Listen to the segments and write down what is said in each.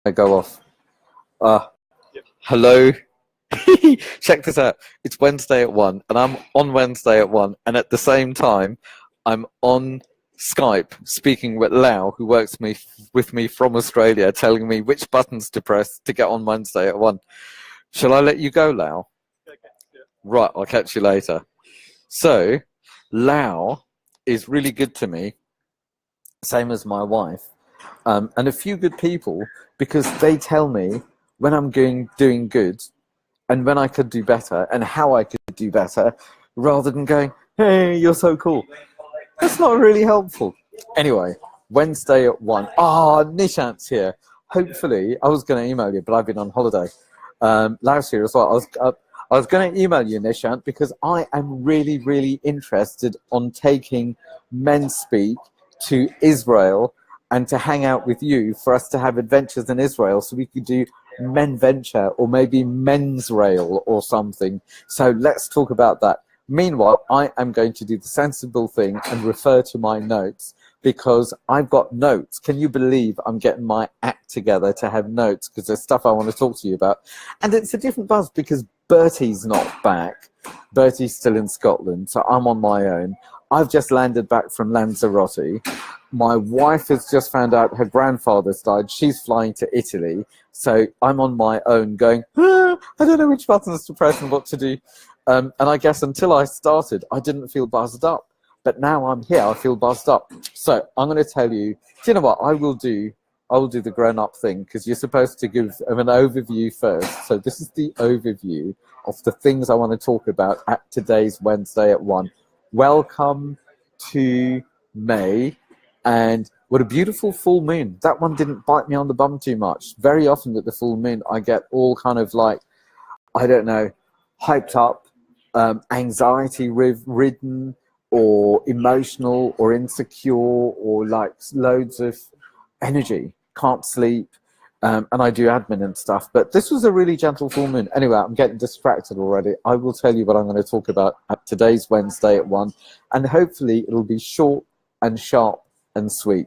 I go off. Hello. Check this out. It's Wednesday at 1, and I'm on Wednesday at 1, and at the same time, I'm on Skype speaking with Lau, who works with me from Australia, telling me which buttons to press to get on Wednesday at 1. Shall I let you go, Lau? Okay, yeah. Right, I'll catch you later. So, Lau is really good to me, same as my wife, and a few good people, because they tell me when I'm doing good and when I could do better and how I could do better, rather than going, hey, you're so cool. That's not really helpful. Anyway, Wednesday at 1. Nishant's here. Hopefully, I was going to email you, but I've been on holiday. Lau's here as well. I was going to email you, Nishant, because I am really, really interested on taking MenSpeak to Israel and to hang out with you for us to have adventures in Israel, so we could do MenVenture or maybe Men's Rail or something. So let's talk about that. Meanwhile, I am going to do the sensible thing and refer to my notes, because I've got notes. Can you believe I'm getting my act together to have notes, because there's stuff I want to talk to you about. And it's a different buzz because Bertie's not back. Bertie's still in Scotland, so I'm on my own. I've just landed back from Lanzarote. My wife has just found out her grandfather's died. She's flying to Italy. So I'm on my own going, I don't know which buttons to press and what to do. And I guess until I started, I didn't feel buzzed up. But now I'm here, I feel buzzed up. So I'm going to tell you, do you know what I will do? I will do the grown-up thing, because you're supposed to give an overview first. So this is the overview of the things I want to talk about at today's Wednesday at 1. Welcome to May. And what a beautiful full moon. That one didn't bite me on the bum too much. Very often at the full moon, I get all kind of like, I don't know, hyped up, anxiety-ridden, or emotional, or insecure, or like loads of energy. Can't sleep. And I do admin and stuff. But this was a really gentle full moon. Anyway, I'm getting distracted already. I will tell you what I'm going to talk about at today's Wednesday at 1. And hopefully it'll be short and sharp and sweet.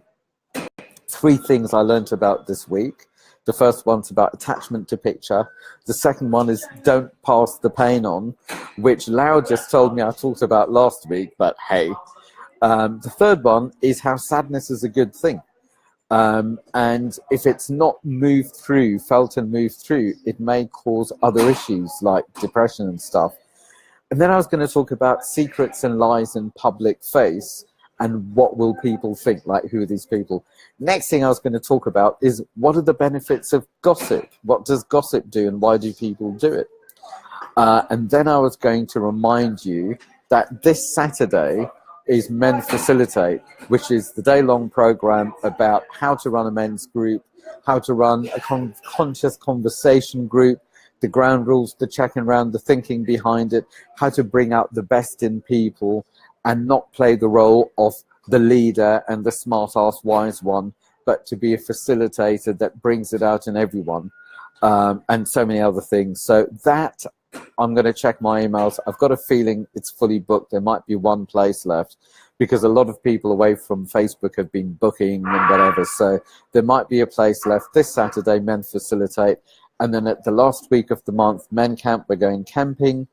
3 things I learned about this week. The first one's about attachment to picture. The second one is don't pass the pain on, which Lau just told me I talked about last week, but hey. The third one is how sadness is a good thing. And if it's not moved through, felt and moved through, it may cause other issues like depression and stuff. And then I was going to talk about secrets and lies in public face. And what will people think? Like, who are these people? Next thing I was going to talk about is what are the benefits of gossip? What does gossip do and why do people do it? And then I was going to remind you that this Saturday is Men Facilitate, which is the day-long program about how to run a men's group, how to run a conscious conversation group, the ground rules, the checking around, the thinking behind it, how to bring out the best in people, and not play the role of the leader and the smart-ass wise one, but to be a facilitator that brings it out in everyone, and so many other things. So that, I'm going to check my emails. I've got a feeling it's fully booked. There might be one place left, because a lot of people away from Facebook have been booking and whatever. So there might be a place left this Saturday, Men Facilitate. And then at the last week of the month, Men Camp, we're going camping.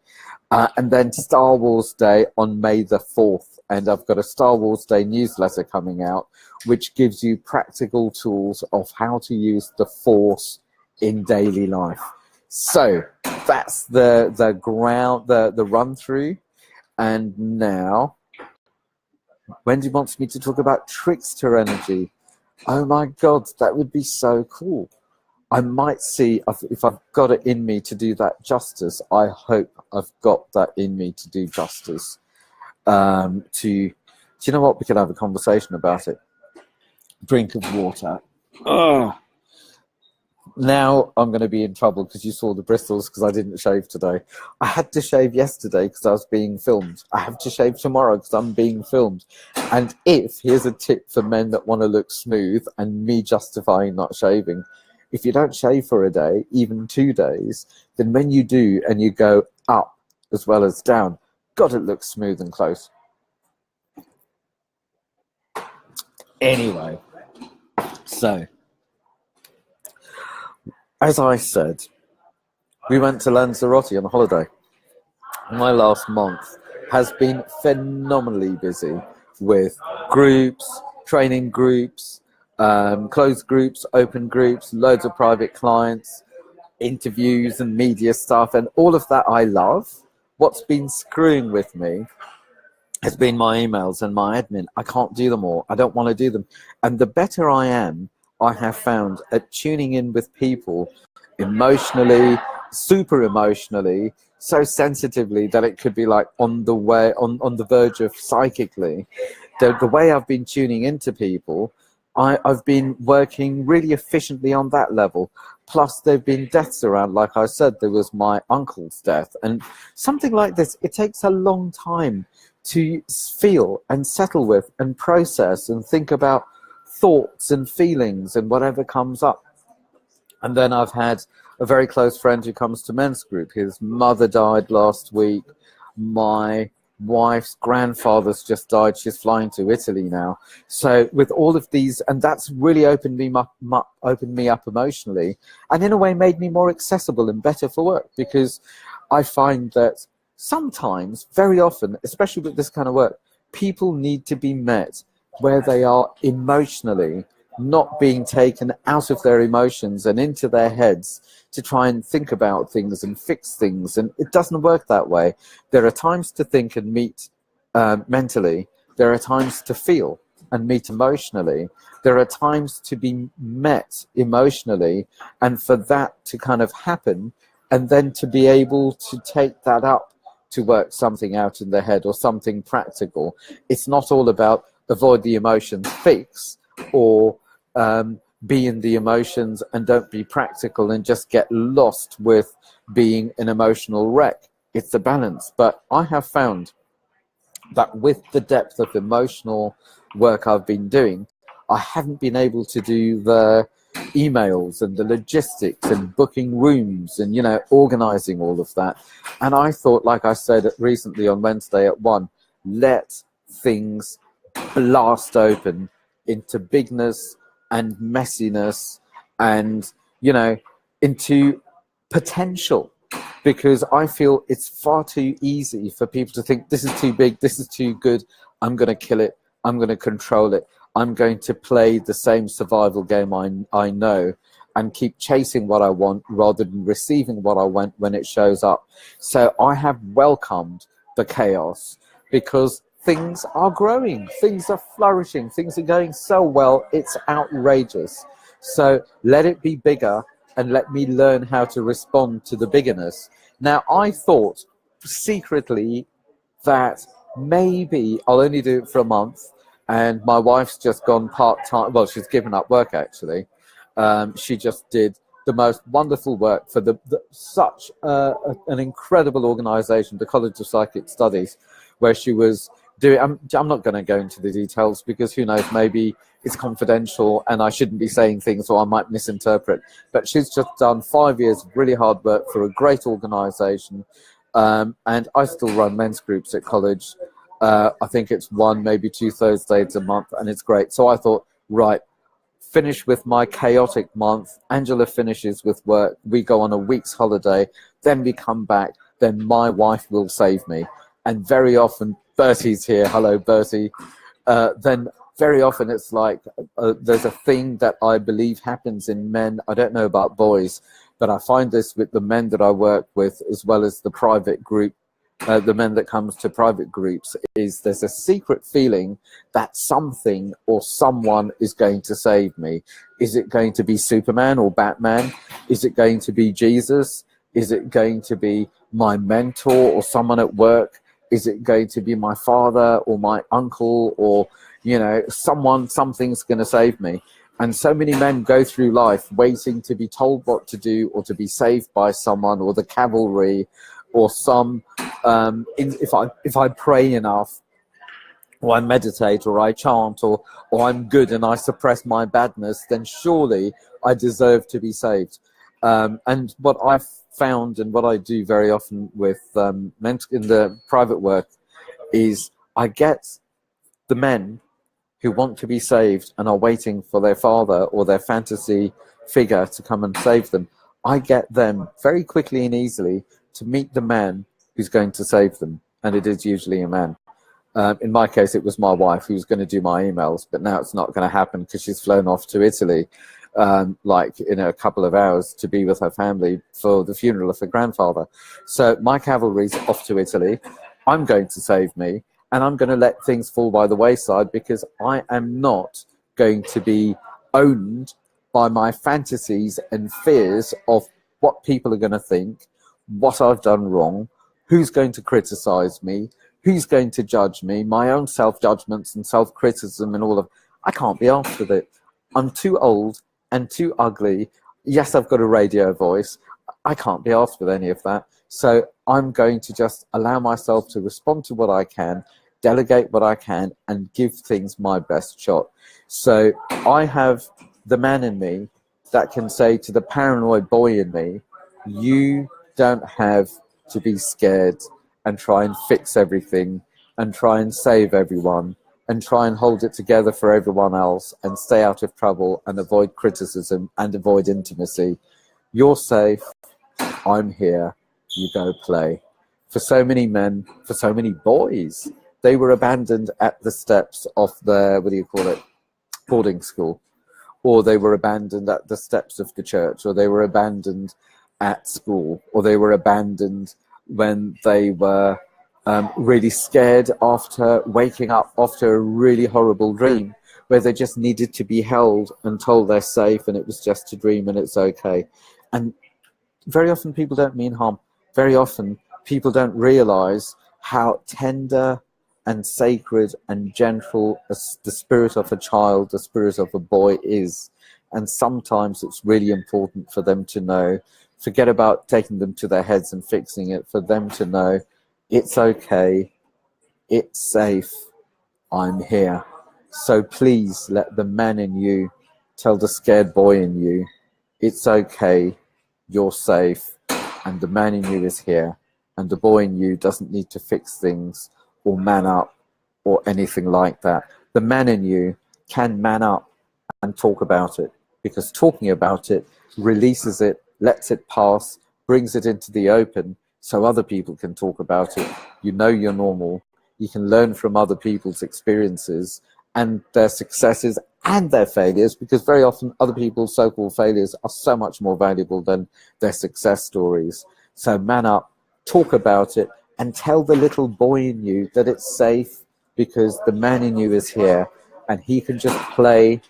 And then Star Wars Day on May the 4th. And I've got a Star Wars Day newsletter coming out, which gives you practical tools of how to use the Force in daily life. So that's the run through. And now, Wendy wants me to talk about trickster energy. Oh my God, that would be so cool. I might see if I've got it in me to do that justice. I hope I've got that in me to do justice. Do you know what? We could have a conversation about it. Drink of water. Ugh. Now I'm going to be in trouble because you saw the bristles because I didn't shave today. I had to shave yesterday because I was being filmed. I have to shave tomorrow because I'm being filmed. And here's a tip for men that want to look smooth and me justifying not shaving. If you don't shave for a day, even 2 days, then when you do and you go up as well as down, God, it looks smooth and close. Anyway, so as I said, we went to Lanzarote on a holiday. My last month has been phenomenally busy with groups, training groups, closed groups, open groups, loads of private clients, interviews and media stuff, and all of that I love. What's been screwing with me has been my emails and my admin. I can't do them all. I don't want to do them. And the better I am, I have found at tuning in with people emotionally, super emotionally, so sensitively that it could be like on the way, on the verge of psychically. The way I've been tuning into people, I've been working really efficiently on that level. Plus, there have been deaths around. Like I said, there was my uncle's death. And something like this, it takes a long time to feel and settle with and process and think about thoughts and feelings and whatever comes up. And then I've had a very close friend who comes to men's group. His mother died last week. My wife's grandfather's just died. She's flying to Italy now. So with all of these, and that's really opened me up emotionally, and in a way made me more accessible and better for work, because I find that sometimes, very often, especially with this kind of work, people need to be met where they are emotionally, not being taken out of their emotions and into their heads to try and think about things and fix things. And it doesn't work that way. There are times to think and meet mentally. There are times to feel and meet emotionally. There are times to be met emotionally, and for that to kind of happen, and then to be able to take that up to work something out in their head or something practical. It's not all about avoid the emotions, fix, or be in the emotions and don't be practical and just get lost with being an emotional wreck. It's a balance. But I have found that with the depth of emotional work I've been doing, I haven't been able to do the emails and the logistics and booking rooms and, you know, organizing all of that. And I thought, like I said recently on Wednesday at 1, let things blast open into bigness and messiness and, you know, into potential, because I feel it's far too easy for people to think this is too big, this is too good, I'm going to kill it, I'm going to control it, I'm going to play the same survival game I know and keep chasing what I want rather than receiving what I want when it shows up. So I have welcomed the chaos, because things are growing, things are flourishing, things are going so well, it's outrageous. So let it be bigger and let me learn how to respond to the biggerness. Now, I thought secretly that maybe I'll only do it for a month, and my wife's just gone part-time. Well, she's given up work, actually. She just did the most wonderful work for such an incredible organization, the College of Psychic Studies, where she was doing, I'm not going to go into the details because who knows, maybe it's confidential and I shouldn't be saying things or I might misinterpret. But she's just done 5 years of really hard work for a great organization. And I still run men's groups at college. I think it's 1, maybe 2 Thursdays a month, and it's great. So I thought, right, finish with my chaotic month. Angela finishes with work. We go on a week's holiday. Then we come back. Then my wife will save me. And very often, Bertie's here. Hello, Bertie. Then very often it's like there's a thing that I believe happens in men. I don't know about boys, but I find this with the men that I work with, as well as the private group. The men that comes to private groups, is there's a secret feeling that something or someone is going to save me. Is it going to be Superman or Batman? Is it going to be Jesus? Is it going to be my mentor or someone at work? Is it going to be my father or my uncle, or, you know, something's going to save me? And so many men go through life waiting to be told what to do, or to be saved by someone, or the cavalry, or some, if I pray enough, or I meditate, or I chant, or I'm good and I suppress my badness, then surely I deserve to be saved. And what I've found, and what I do very often with men in the private work, is I get the men who want to be saved and are waiting for their father or their fantasy figure to come and save them. I get them very quickly and easily to meet the man who's going to save them, and it is usually a man. In my case, it was my wife who was going to do my emails, but now it's not going to happen because she's flown off to Italy, like in a couple of hours to be with her family for the funeral of her grandfather. So my cavalry's off to Italy. I'm going to save me, and I'm going to let things fall by the wayside because I am not going to be owned by my fantasies and fears of what people are going to think, what I've done wrong, who's going to criticize me, who's going to judge me, my own self-judgments and self-criticism and all of. I can't be asked with it. I'm too old and too ugly. Yes, I've got a radio voice. I can't be asked with any of that. So I'm going to just allow myself to respond to what I can, delegate what I can, and give things my best shot. So I have the man in me that can say to the paranoid boy in me, you don't have to be scared and try and fix everything and try and save everyone and try and hold it together for everyone else and stay out of trouble and avoid criticism and avoid intimacy. You're safe. I'm here. You go play. For so many men, for so many boys, they were abandoned at the steps of their, boarding school, or they were abandoned at the steps of the church, or they were abandoned at school, or they were abandoned when they were really scared after waking up after a really horrible dream where they just needed to be held and told they're safe and it was just a dream and it's okay. And very often people don't mean harm. Very often people don't realize how tender and sacred and gentle the spirit of a child, the spirit of a boy is. And sometimes it's really important for them to know, forget about taking them to their heads and fixing it, for them to know it's okay, it's safe, I'm here. So please let the man in you tell the scared boy in you, it's okay, you're safe, and the man in you is here, and the boy in you doesn't need to fix things or man up or anything like that. The man in you can man up and talk about it, because talking about it releases it, lets it pass, brings it into the open so other people can talk about it. You know you're normal. You can learn from other people's experiences and their successes and their failures, because very often other people's so-called failures are so much more valuable than their success stories. So man up, talk about it, and tell the little boy in you that it's safe, because the man in you is here and he can just play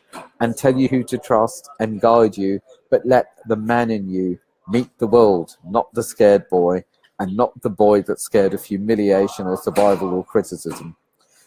and tell you who to trust and guide you, but let the man in you meet the world, not the scared boy, and not the boy that's scared of humiliation or survival or criticism.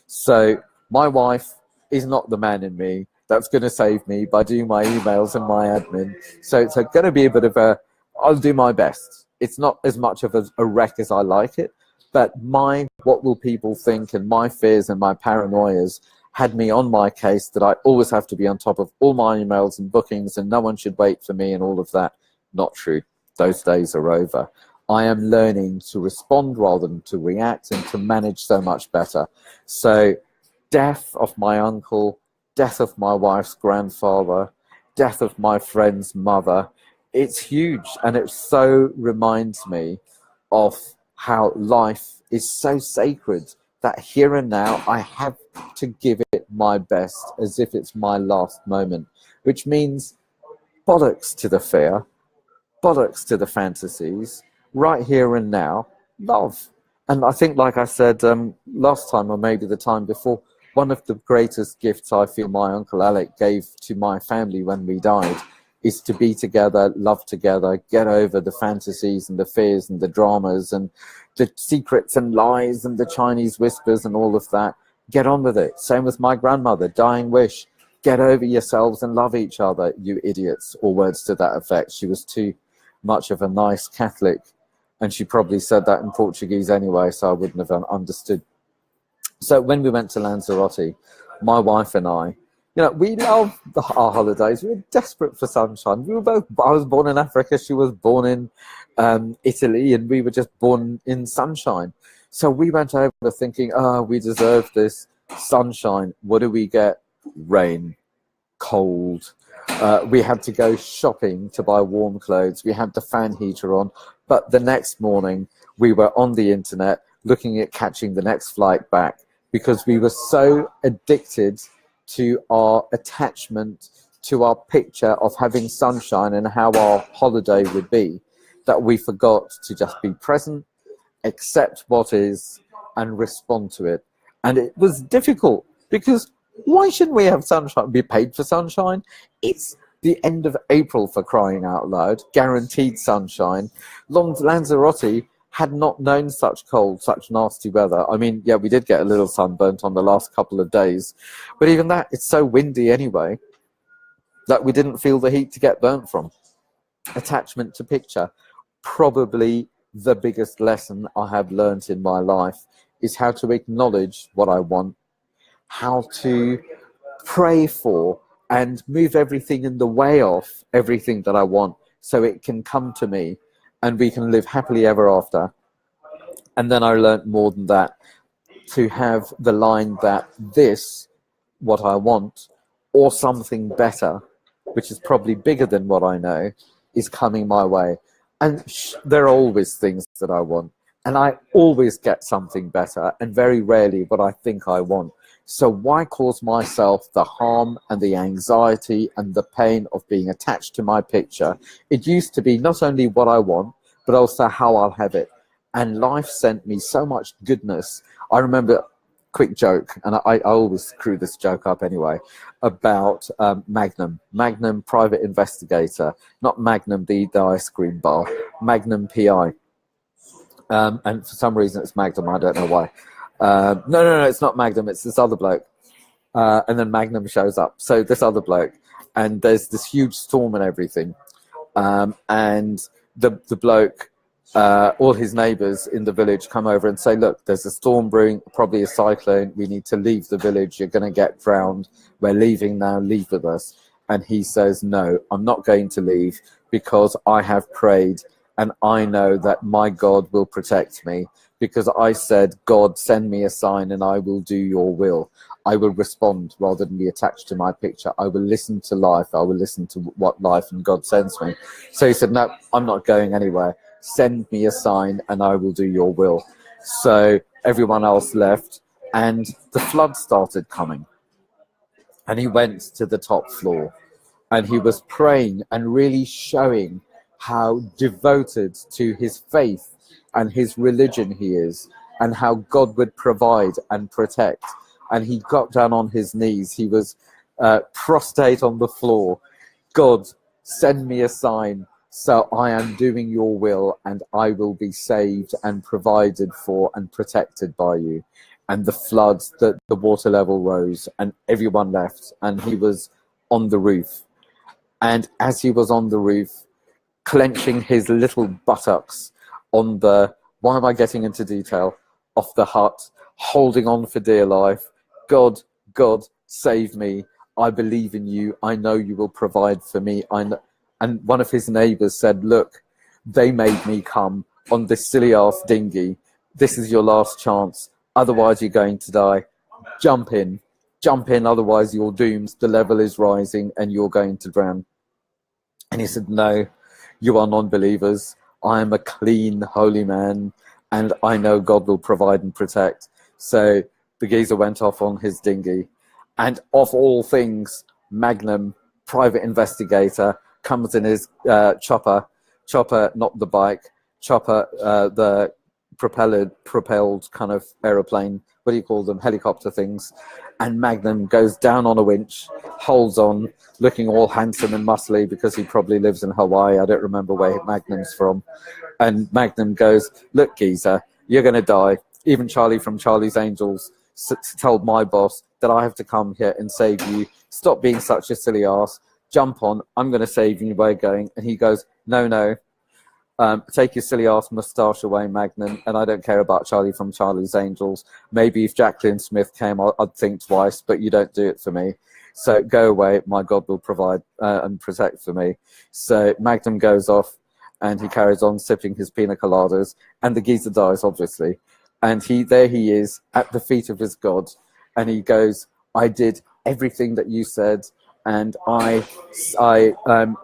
So my wife is not the man in me that's going to save me by doing my emails and my admin. So it's going to be a bit of a, I'll do my best. It's not as much of a wreck as I like it, but my what will people think and my fears and my paranoias had me on my case that I always have to be on top of all my emails and bookings and no one should wait for me and all of that. Not true. Those days are over. I am learning to respond rather than to react and to manage so much better. So death of my uncle, death of my wife's grandfather, death of my friend's mother, it's huge, and it so reminds me of how life is so sacred that here and now I have to give it my best as if it's my last moment, which means bollocks to the fear, bollocks to the fantasies, right here and now, love. And I think, like I said last time, or maybe the time before, one of the greatest gifts I feel my Uncle Alec gave to my family when we died is to be together, love together, get over the fantasies and the fears and the dramas and the secrets and lies and the Chinese whispers and all of that. Get on with it. Same with my grandmother, dying wish. Get over yourselves and love each other, you idiots, or words to that effect. She was too much of a nice Catholic, and she probably said that in Portuguese anyway, so I wouldn't have understood. So when we went to Lanzarote, my wife and I, we love our holidays. We were desperate for sunshine. We were both, I was born in Africa, she was born in Italy, and we were just born in sunshine. So we went over thinking, we deserve this sunshine. What do we get? Rain, cold, We had to go shopping to buy warm clothes. We had the fan heater on. But the next morning, we were on the internet looking at catching the next flight back because we were so addicted to our attachment to our picture of having sunshine and how our holiday would be that we forgot to just be present, accept what is, and respond to it. And it was difficult because why shouldn't we have sunshine, be paid for sunshine? It's the end of April, for crying out loud, guaranteed sunshine. Lanzarote had not known such cold, such nasty weather. I mean, yeah, we did get a little sunburnt on the last couple of days, but even that, it's so windy anyway that we didn't feel the heat to get burnt from. Attachment to picture, probably the biggest lesson I have learned in my life is how to acknowledge what I want, how to pray for and move everything in the way of everything that I want so it can come to me and we can live happily ever after. And then I learned more than that, to have the line that this, what I want, or something better, which is probably bigger than what I know, is coming my way. And there are always things that I want. And I always get something better, and very rarely what I think I want. So why cause myself the harm and the anxiety and the pain of being attached to my picture? It used to be not only what I want, but also how I'll have it. And life sent me so much goodness. I remember, quick joke, and I always screw this joke up anyway, about Magnum Private Investigator, not Magnum the ice cream bar, Magnum PI. And for some reason it's Magnum, I don't know why. No, it's not Magnum, it's this other bloke. And then Magnum shows up. So this other bloke, and there's this huge storm and everything. And the bloke, all his neighbours in the village come over and say, look, there's a storm brewing, probably a cyclone. We need to leave the village. You're going to get drowned. We're leaving now. Leave with us. And he says, no, I'm not going to leave because I have prayed and I know that my God will protect me, because I said, God, send me a sign and I will do your will. I will respond rather than be attached to my picture. I will listen to life. I will listen to what life and God sends me. So he said, no, I'm not going anywhere. Send me a sign and I will do your will. So everyone else left and the flood started coming. And he went to the top floor and he was praying and really showing how devoted to his faith and his religion he is, and how God would provide and protect. And he got down on his knees. He was prostrate on the floor. God, send me a sign so I am doing your will and I will be saved and provided for and protected by you. And the floods, the water level rose and everyone left and he was on the roof. And as he was on the roof, clenching his little buttocks on the, why am I getting into detail, off the hut, holding on for dear life. God, save me. I believe in you. I know you will provide for me. I know. And one of his neighbours said, look, they made me come on this silly ass dinghy. This is your last chance. Otherwise you're going to die. Jump in, otherwise you're doomed. The level is rising and you're going to drown. And he said, no, you are non-believers. I am a clean, holy man, and I know God will provide and protect. So the geezer went off on his dinghy, and of all things, Magnum, private investigator, comes in his chopper, not the bike, chopper, the propelled kind of aeroplane, what do you call them, helicopter things, and Magnum goes down on a winch, holds on, looking all handsome and muscly because he probably lives in Hawaii. I don't remember where Magnum's from. And Magnum goes, look, geezer, you're going to die. Even Charlie from Charlie's Angels told my boss that I have to come here and save you. Stop being such a silly ass. Jump on. I'm going to save you. We're going. And he goes, no. Take your silly ass moustache away, Magnum, and I don't care about Charlie from Charlie's Angels. Maybe if Jacqueline Smith came, I'd think twice, but you don't do it for me. So go away, my God will provide and protect for me. So Magnum goes off and he carries on sipping his pina coladas, and the geezer dies, obviously. And there he is at the feet of his God, and he goes, I did everything that you said. and I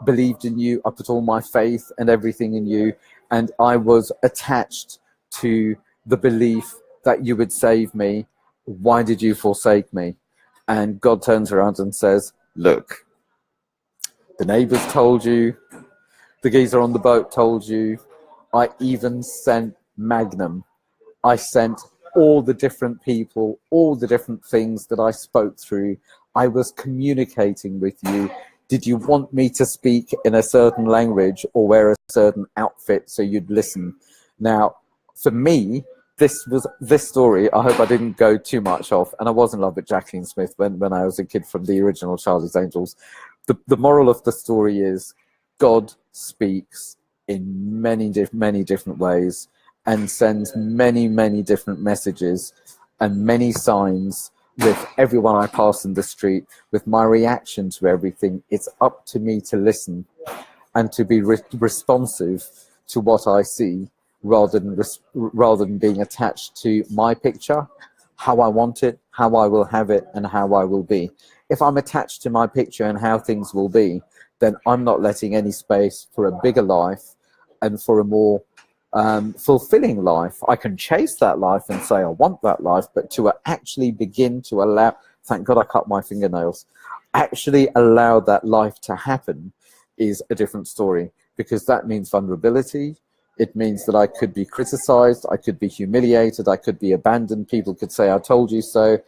believed in you. I put all my faith and everything in you, and I was attached to the belief that you would save me. Why did you forsake me? And God turns around and says, look, the neighbors told you, the geezer on the boat told you, I even sent Magnum. I sent all the different people, all the different things that I spoke through. I was communicating with you. Did you want me to speak in a certain language or wear a certain outfit so you'd listen? Now, for me, this story, I hope I didn't go too much off, and I was in love with Jacqueline Smith when I was a kid from the original Charlie's Angels. The moral of the story is God speaks in many different ways and sends many different messages and many signs with everyone I pass in the street, with my reaction to everything. It's up to me to listen and to be responsive to what I see, rather than being attached to my picture, how I want it, how I will have it, and how I will be. If I'm attached to my picture and how things will be, then I'm not letting any space for a bigger life and for a more fulfilling life. I can chase that life and say I want that life, but to actually begin to allow, thank God I cut my fingernails, actually allow that life to happen is a different story, because that means vulnerability. It means that I could be criticized, I could be humiliated, I could be abandoned, people could say I told you so.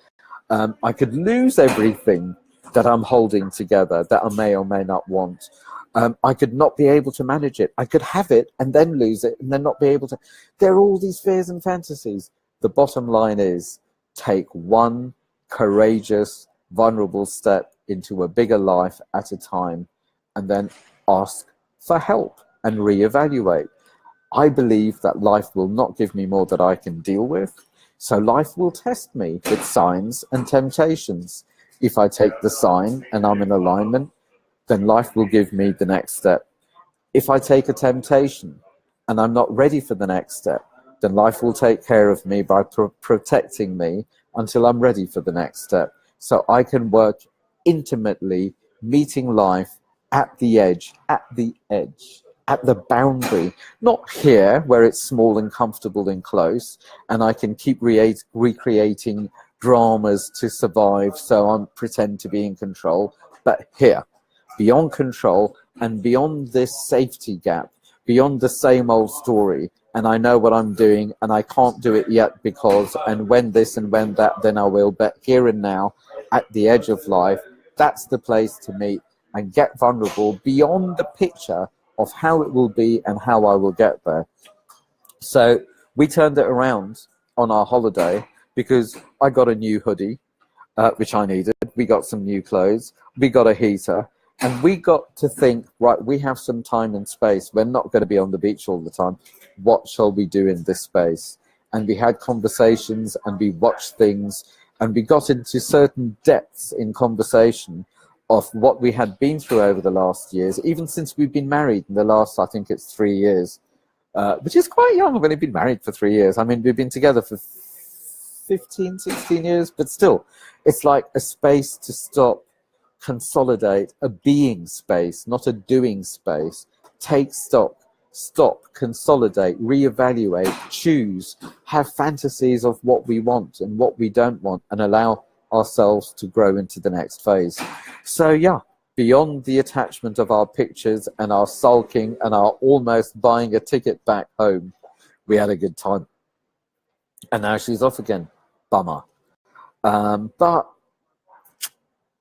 I could lose everything that I'm holding together that I may or may not want. I could not be able to manage it. I could have it and then lose it and then not be able to. There are all these fears and fantasies. The bottom line is, take one courageous, vulnerable step into a bigger life at a time, and then ask for help and reevaluate. I believe that life will not give me more that I can deal with, so life will test me with signs and temptations. If I take the sign and I'm in alignment, then life will give me the next step. If I take a temptation and I'm not ready for the next step, then life will take care of me by protecting me until I'm ready for the next step. So I can work intimately, meeting life at the edge, at the boundary, not here where it's small and comfortable and close, and I can keep recreating dramas to survive, so I pretend to be in control, but here, beyond control and beyond this safety gap, beyond the same old story, and I know what I'm doing and I can't do it yet because, and when this and when that, then I will, but here and now, at the edge of life, that's the place to meet and get vulnerable beyond the picture of how it will be and how I will get there. So we turned it around on our holiday because I got a new hoodie, which I needed. We got some new clothes. We got a heater. And we got to think, right, we have some time and space. We're not going to be on the beach all the time. What shall we do in this space? And we had conversations and we watched things and we got into certain depths in conversation of what we had been through over the last years, even since we've been married in the last, I think it's 3 years, which is quite young. I've only been married for 3 years. I mean, we've been together for 15, 16 years, but still, it's like a space to stop, consolidate, a being space, not a doing space. Take stock, stop, consolidate, reevaluate, choose, have fantasies of what we want and what we don't want, and allow ourselves to grow into the next phase. So yeah, beyond the attachment of our pictures and our sulking and our almost buying a ticket back home, we had a good time. And now she's off again. Bummer. But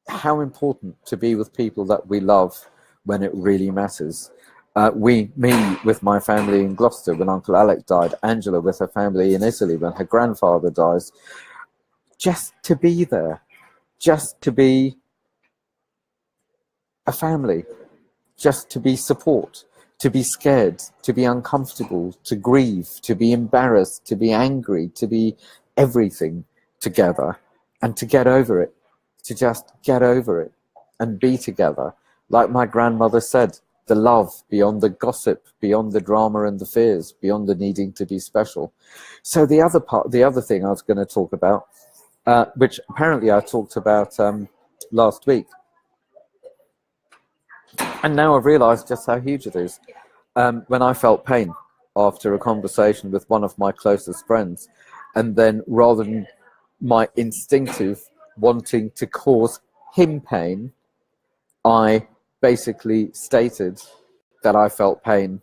how important to be with people that we love when it really matters. Me with my family in Gloucester when Uncle Alec died, Angela with her family in Italy when her grandfather dies. Just to be there, just to be a family, just to be support, to be scared, to be uncomfortable, to grieve, to be embarrassed, to be angry, to be everything together, and to get over it, to just get over it and be together. Like my grandmother said, the love beyond the gossip, beyond the drama and the fears, beyond the needing to be special. So the other thing I was going to talk about, which apparently I talked about last week, And now I've realized just how huge it is. When I felt pain after a conversation with one of my closest friends, and then rather than my instinctive wanting to cause him pain, I basically stated that I felt pain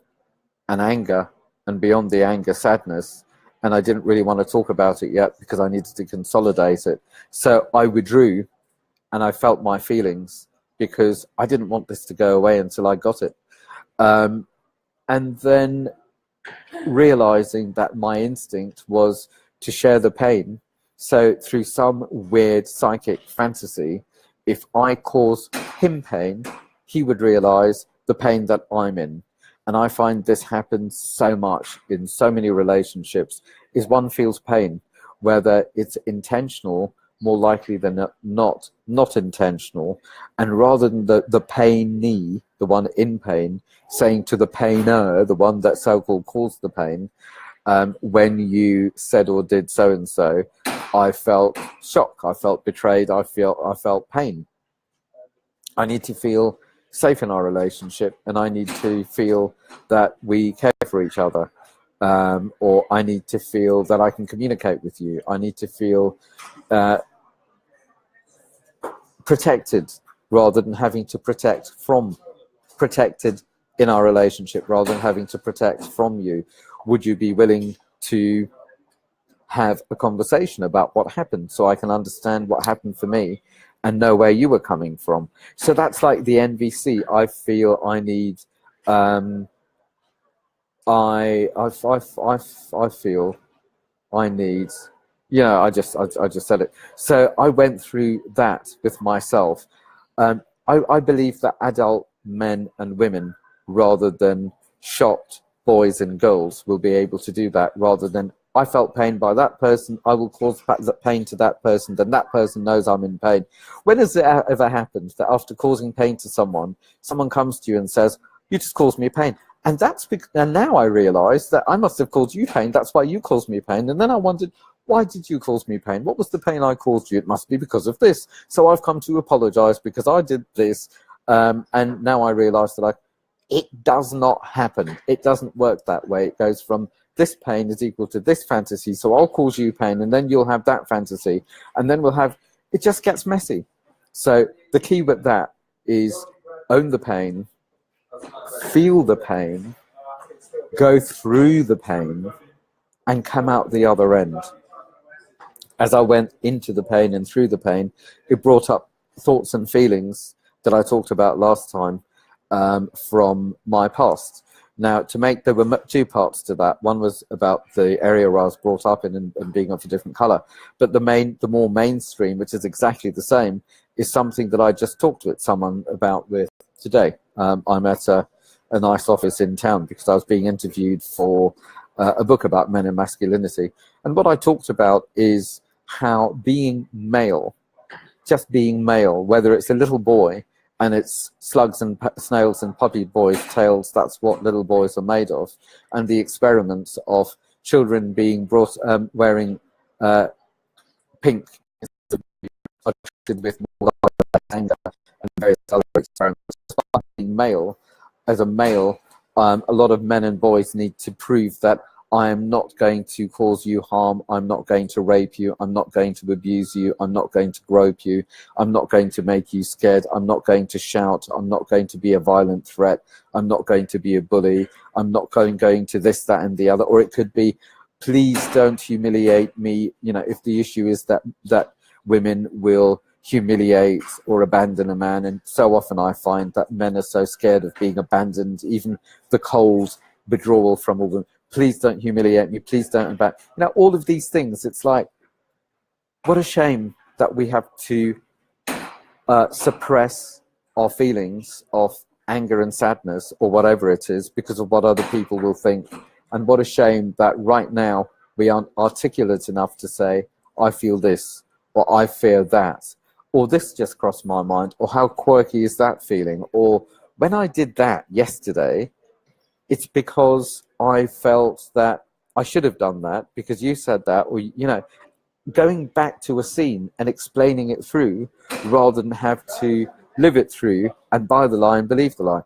and anger, and beyond the anger, sadness, and I didn't really want to talk about it yet because I needed to consolidate it. So I withdrew and I felt my feelings because I didn't want this to go away until I got it. And then realizing that my instinct was to share the pain. So through some weird psychic fantasy, if I cause him pain, he would realize the pain that I'm in. And I find this happens so much in so many relationships, is one feels pain, whether it's intentional, more likely than not intentional. And rather than the painee, the one in pain, saying to the painer, the one that so-called caused the pain, when you said or did so-and-so, I felt shock, I felt betrayed, I felt pain. I need to feel safe in our relationship, and I need to feel that we care for each other, or I need to feel that I can communicate with you. I need to feel protected rather than having to protect from, protected in our relationship rather than having to protect from you. Would you be willing to have a conversation about what happened so I can understand what happened for me and know where you were coming from? So that's like the NVC. I feel I need, I feel I need, I just said it. So I went through that with myself. I believe that adult men and women, rather than shocked boys and girls, will be able to do that, rather than I felt pain by that person, I will cause pain to that person, then that person knows I'm in pain. When has it ever happened that after causing pain to someone, someone comes to you and says, you just caused me pain? And and now I realize that I must have caused you pain, that's why you caused me pain. And then I wondered, why did you cause me pain? What was the pain I caused you? It must be because of this. So I've come to apologize because I did this. And now I realize that it does not happen. It doesn't work that way. It goes from this pain is equal to this fantasy, so I'll cause you pain, and then you'll have that fantasy, and then it just gets messy. So the key with that is own the pain, feel the pain, go through the pain, and come out the other end. As I went into the pain and through the pain, it brought up thoughts and feelings that I talked about last time from my past. Now, there were two parts to that. One was about the area where I was brought up in and being of a different color. But the more mainstream, which is exactly the same, is something that I just talked with someone about with today. I'm at a nice office in town because I was being interviewed for a book about men and masculinity. And what I talked about is how being male, just being male, whether it's a little boy and it's slugs and snails and puppy boys' tails, that's what little boys are made of. And the experiments of children being brought, wearing pink, are treated with more anger and various other experiments. Being male, as a male, a lot of men and boys need to prove that I am not going to cause you harm, I'm not going to rape you, I'm not going to abuse you, I'm not going to grope you, I'm not going to make you scared, I'm not going to shout, I'm not going to be a violent threat, I'm not going to be a bully, I'm not going to this, that and the other. Or it could be, please don't humiliate me. If the issue is that women will humiliate or abandon a man, and so often I find that men are so scared of being abandoned, even the cold withdrawal from a woman. Please don't humiliate me, please don't abandon. All of these things, it's like, what a shame that we have to suppress our feelings of anger and sadness or whatever it is because of what other people will think. And what a shame that right now we aren't articulate enough to say, I feel this, or I fear that, or this just crossed my mind, or how quirky is that feeling, or when I did that yesterday, it's because I felt that I should have done that because you said that, or, going back to a scene and explaining it through rather than have to live it through and buy the lie and believe the lie.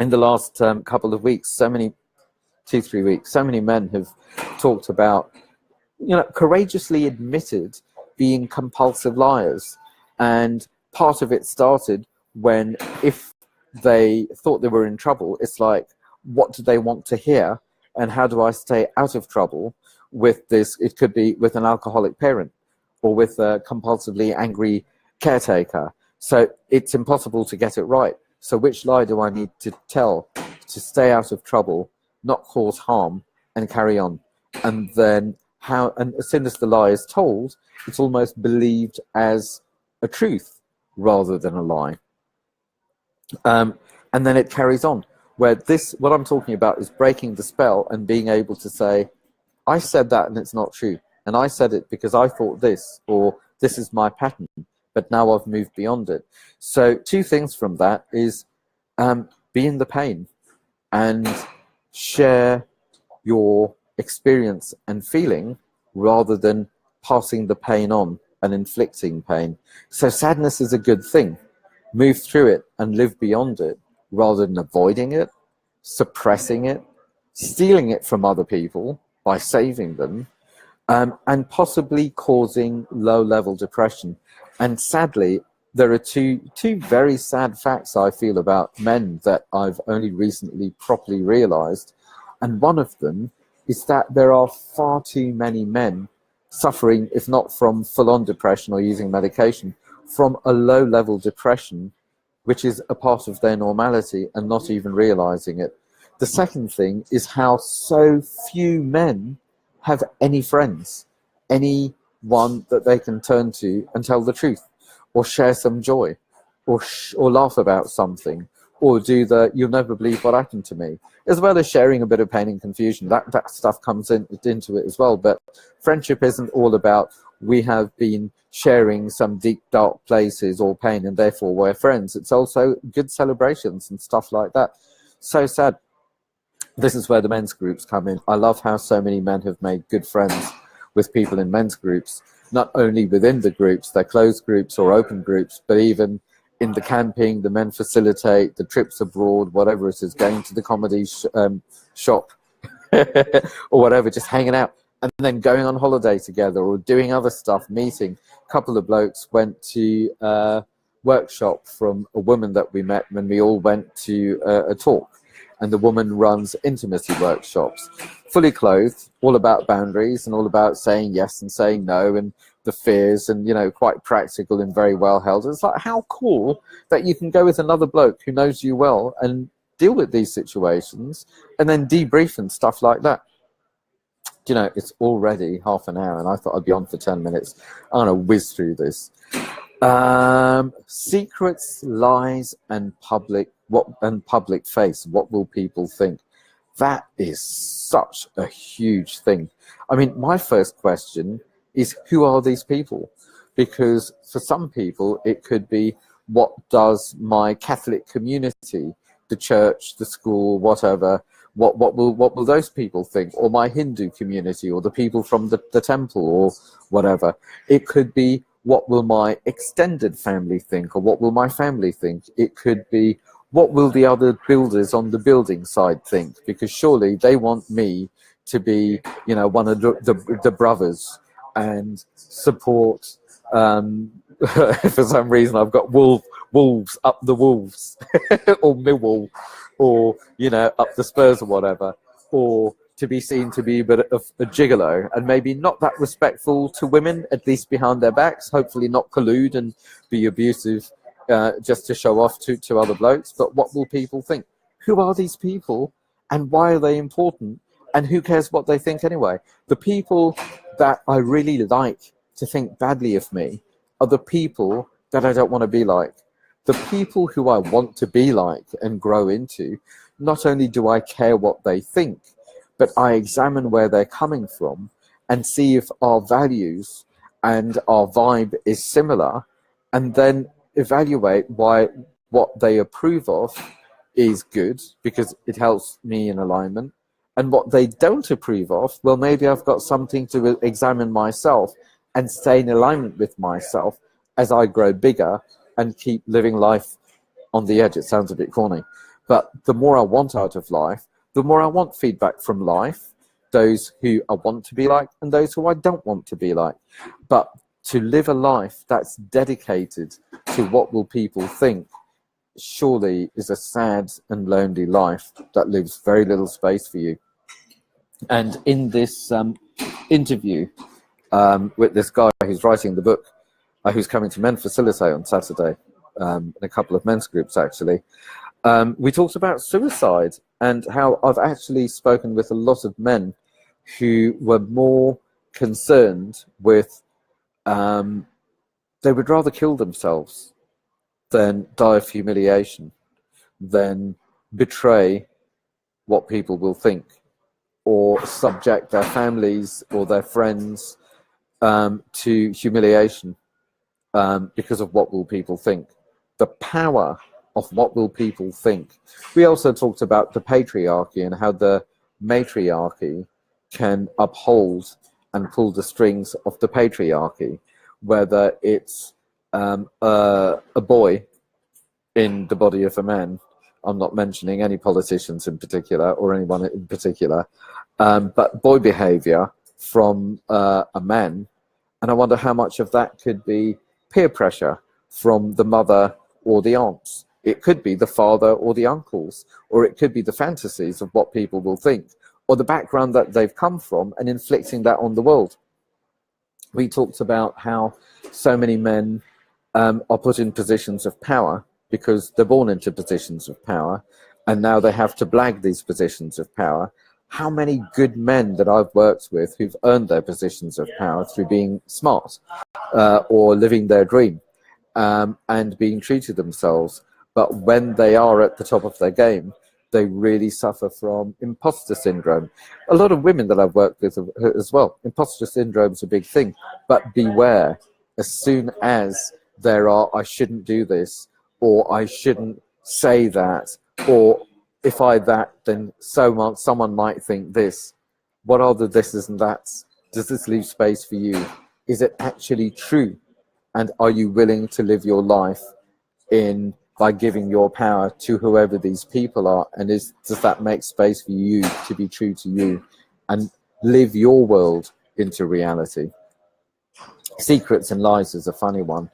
in the last couple of weeks, 2-3 weeks, so many men have talked about, courageously admitted being compulsive liars. And part of it started when, if they thought they were in trouble, it's like, what do they want to hear? And how do I stay out of trouble with this? It could be with an alcoholic parent or with a compulsively angry caretaker. So it's impossible to get it right. So which lie do I need to tell to stay out of trouble, not cause harm, and carry on? And then and as soon as the lie is told, it's almost believed as a truth rather than a lie. And then it carries on, where what I'm talking about is breaking the spell and being able to say, I said that and it's not true. And I said it because I thought this, or this is my pattern, but now I've moved beyond it. So 2 things from that is be in the pain and share your experience and feeling rather than passing the pain on and inflicting pain. So sadness is a good thing. Move through it and live beyond it rather than avoiding it, suppressing it, stealing it from other people by saving them, and possibly causing low-level depression. And sadly, there are two very sad facts I feel about men that I've only recently properly realized. And one of them is that there are far too many men suffering, if not from full-on depression or using medication, from a low-level depression, which is a part of their normality and not even realizing it. The second thing is how so few men have any friends, anyone that they can turn to and tell the truth, or share some joy, or laugh about something, or do the "you'll never believe what happened to me," as well as sharing a bit of pain and confusion. That stuff comes into it as well. But friendship isn't all about we have been sharing some deep, dark places or pain and therefore we're friends. It's also good celebrations and stuff like that. So sad. This is where the men's groups come in. I love how so many men have made good friends with people in men's groups, not only within the groups, they're closed groups or open groups, but even in the camping, the men facilitate the trips abroad, whatever it is, going to the comedy shop or whatever, just hanging out, and then going on holiday together or doing other stuff, meeting. A couple of blokes went to a workshop from a woman that we met when we all went to a talk. And the woman runs intimacy workshops, fully clothed, all about boundaries and all about saying yes and saying no and the fears, and, quite practical and very well held. It's like, how cool that you can go with another bloke who knows you well and deal with these situations and then debrief and stuff like that. It's already half an hour and I thought I'd be on for 10 minutes. I'm going to whiz through this. Secrets, lies, and public face. What will people think? That is such a huge thing. I mean, my first question is, who are these people? Because for some people, it could be, what does my Catholic community, the church, the school, whatever, what will those people think? Or my Hindu community, or the people from the temple, or whatever. It could be, what will my extended family think, or what will my family think? It could be, what will the other builders on the building side think? Because surely they want me to be, one of the brothers and support. For some reason, I've got wolves up the Wolves, or Millwall, or up the Spurs or whatever, or to be seen to be a bit of a gigolo and maybe not that respectful to women, at least behind their backs, hopefully not collude and be abusive just to show off to other blokes. But what will people think? Who are these people and why are they important? And who cares what they think anyway? The people that I really like to think badly of me are the people that I don't want to be like. The people who I want to be like and grow into, not only do I care what they think, but I examine where they're coming from and see if our values and our vibe is similar, and then evaluate why what they approve of is good because it helps me in alignment, and what they don't approve of, well, maybe I've got something to examine myself and stay in alignment with myself as I grow bigger and keep living life on the edge. It sounds a bit corny, But the more I want out of life, the more I want feedback from life, those who I want to be like and those who I don't want to be like. But to live a life that's dedicated to what will people think surely is a sad and lonely life that leaves very little space for you. And in this interview with this guy who's writing the book, who's coming to Men Facilitate on Saturday, in a couple of men's groups actually, we talked about suicide and how I've actually spoken with a lot of men who were more concerned with, they would rather kill themselves than die of humiliation, than betray what people will think, or subject their families or their friends to humiliation because of what will people think. The power of what will people think. We also talked about the patriarchy and how the matriarchy can uphold and pull the strings of the patriarchy, whether it's a boy in the body of a man. I'm not mentioning any politicians in particular or anyone in particular, but boy behavior from a man. And I wonder how much of that could be peer pressure from the mother or the aunts. It could be the father or the uncles, or it could be the fantasies of what people will think, or the background that they've come from and inflicting that on the world. We talked about how so many men are put in positions of power because they're born into positions of power, and now they have to blag these positions of power. How many good men that I've worked with who've earned their positions of power through being smart or living their dream and being true to themselves. But when they are at the top of their game, they really suffer from imposter syndrome. A lot of women that I've worked with as well, imposter syndrome is a big thing. But beware, as soon as there are, I shouldn't do this, or I shouldn't say that, or if I that, then someone might think this. What are the thises and that's? Does this leave space for you? Is it actually true? And are you willing to live your life by giving your power to whoever these people are? And does that make space for you to be true to you and live your world into reality? Secrets and lies is a funny one.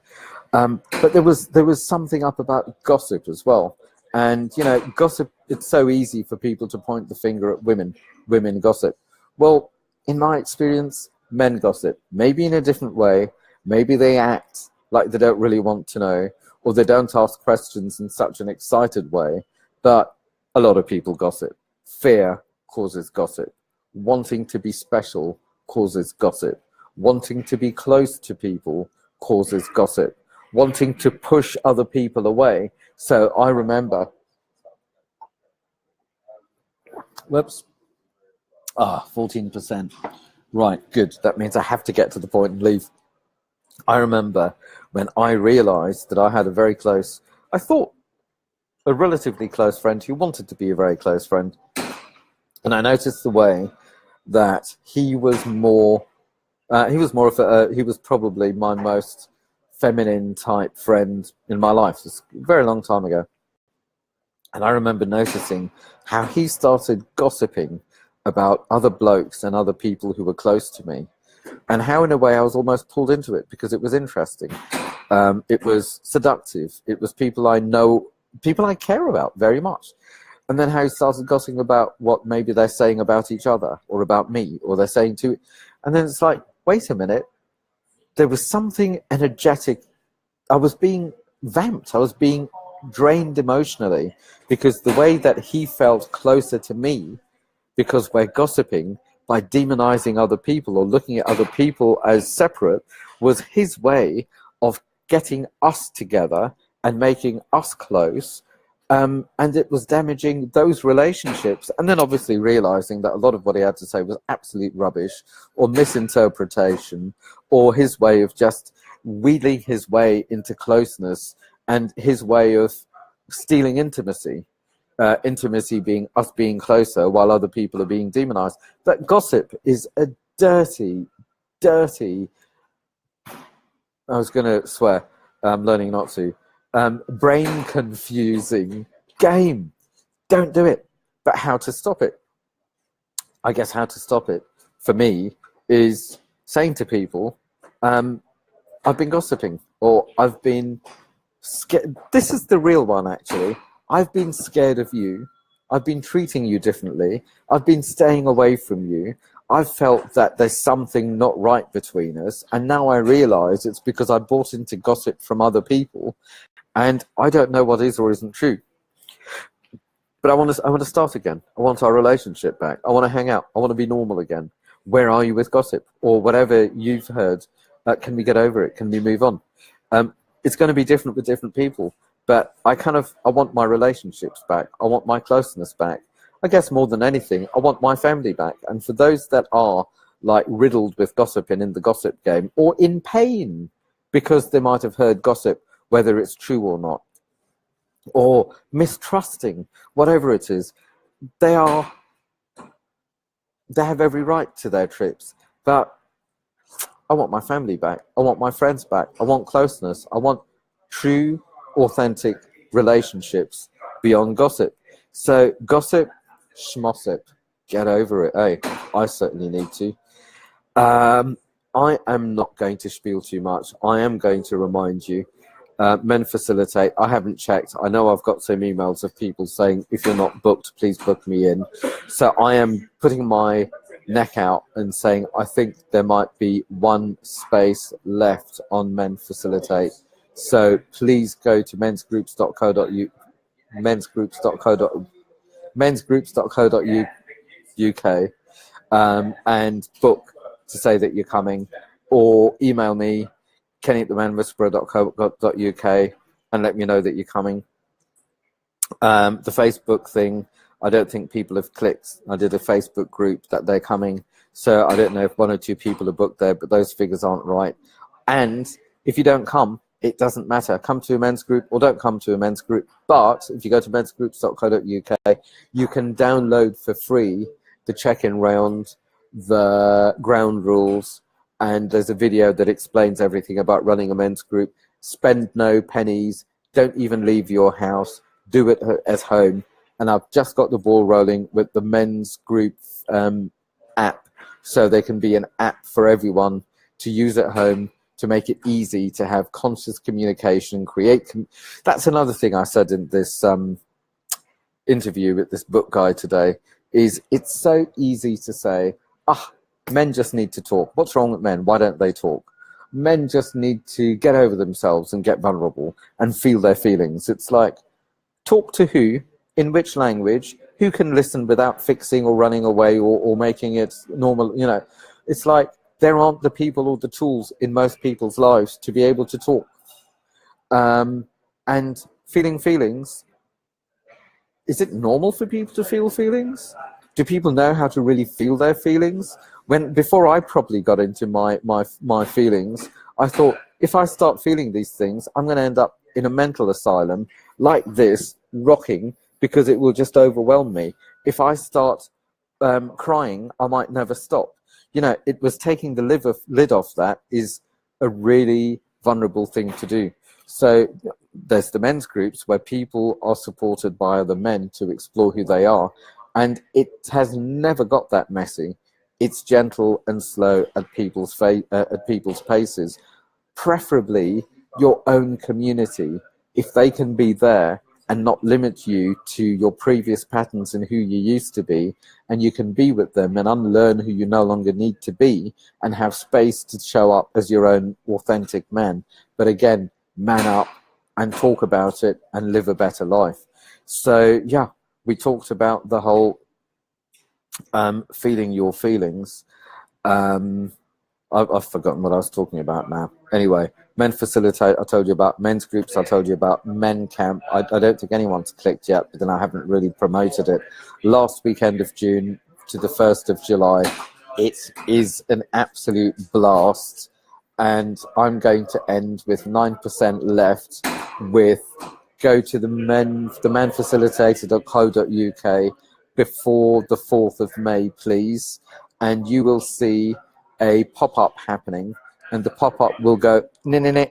But there was something up about gossip as well. And, you know, gossip, it's so easy for people to point the finger at women. Women gossip. Well, in my experience, men gossip. Maybe in a different way. Maybe they act like they don't really want to know, or they don't ask questions in such an excited way. But a lot of people gossip. Fear causes gossip. Wanting to be special causes gossip. Wanting to be close to people causes gossip. Wanting to push other people away. So I remember, 14%. Right, good. That means I have to get to the point and leave. I remember when I realized that I had a very close, I thought a relatively close friend who wanted to be a very close friend. And I noticed the way that he was probably my most feminine type friend in my life. It was a very long time ago. And I remember noticing how he started gossiping about other blokes and other people who were close to me, and how in a way I was almost pulled into it because it was interesting. It was seductive. It was people I know, people I care about very much. And then how he started gossiping about what maybe they're saying about each other or about me, or they're saying to, and then it's like, wait a minute, there was something energetic. I was being vamped. I was being drained emotionally because the way that he felt closer to me, because we're gossiping by demonizing other people or looking at other people as separate, was his way of getting us together and making us close. And it was damaging those relationships. And then obviously realizing that a lot of what he had to say was absolute rubbish or misinterpretation, or his way of just wheeling his way into closeness and his way of stealing intimacy. Intimacy being us being closer while other people are being demonized. That gossip is a dirty, I was going to swear, I'm learning not to, brain confusing game. don't do it. But how to stop it? I guess how to stop it for me is saying to people, I've been gossiping, or I've been scared. This is the real one, actually. I've been scared of you. I've been treating you differently. I've been staying away from you. I've felt that there's something not right between us. And now I realize it's because I bought into gossip from other people. And I don't know what is or isn't true. But I want to start again. I want our relationship back. I want to hang out. I want to be normal again. Where are you with gossip? Or whatever you've heard. Can we get over it? Can we move on? It's going to be different with different people. But I want my relationships back. I want my closeness back. I guess more than anything, I want my family back. And for those that are like riddled with gossip and in the gossip game, or in pain because they might have heard gossip, whether it's true or not, or mistrusting, whatever it is, they have every right to their trips. But I want my family back. I want my friends back. I want closeness. I want true, authentic relationships beyond gossip. So gossip, schmossip, get over it, eh? I certainly need to. I am not going to spiel too much. I am going to remind you, Men Facilitate. I haven't checked. I know I've got some emails of people saying, if you're not booked, please book me in. So I am putting my neck out and saying, I think there might be one space left on Men Facilitate. So please go to mensgroups.co.uk and book to say that you're coming, or email me kenny@themanwhisperer.co.uk and let me know that you're coming. The Facebook thing, I don't think people have clicked. I did a Facebook group that they're coming, so I don't know if 1 or 2 people are booked there, but those figures aren't right. And if you don't come, it doesn't matter. Come to a men's group or don't come to a men's group. But if you go to mensgroups.co.uk, you can download for free the check-in round, the ground rules, and there's a video that explains everything about running a men's group. Spend no pennies. Don't even leave your house. Do it at home. And I've just got the ball rolling with the men's group app. So there can be an app for everyone to use at home, to make it easy to have conscious communication, that's another thing I said in this interview with this book guy today, is it's so easy to say, men just need to talk. What's wrong with men? Why don't they talk? Men just need to get over themselves and get vulnerable and feel their feelings. It's like, talk to who, in which language, who can listen without fixing or running away or making it normal, you know. It's like, there aren't the people or the tools in most people's lives to be able to talk. And feeling feelings, is it normal for people to feel feelings? Do people know how to really feel their feelings? Before I probably got into my feelings, I thought, if I start feeling these things, I'm going to end up in a mental asylum like this, rocking, because it will just overwhelm me. If I start crying, I might never stop. You know, it was taking the lid off that is a really vulnerable thing to do. So there's the men's groups where people are supported by other men to explore who they are. And it has never got that messy. It's gentle and slow at people's paces. Preferably your own community, if they can be there and not limit you to your previous patterns and who you used to be, and you can be with them and unlearn who you no longer need to be and have space to show up as your own authentic man. But again, man up and talk about it and live a better life. So yeah, we talked about the whole feeling your feelings. I've forgotten what I was talking about now. Anyway, Men Facilitate, I told you about. Men's groups, I told you about. Men Camp, I don't think anyone's clicked yet, but then I haven't really promoted it. Last weekend of June to the 1st of July, it is an absolute blast. And I'm going to end with 9% left with go to the manfacilitator.co.uk before the 4th of May, please. And you will see a pop-up happening, and the pop-up will go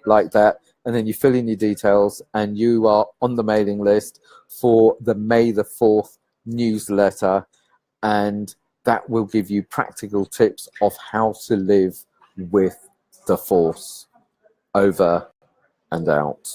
like that, and then you fill in your details and you are on the mailing list for the May the 4th newsletter, and that will give you practical tips of how to live with the Force. Over and out.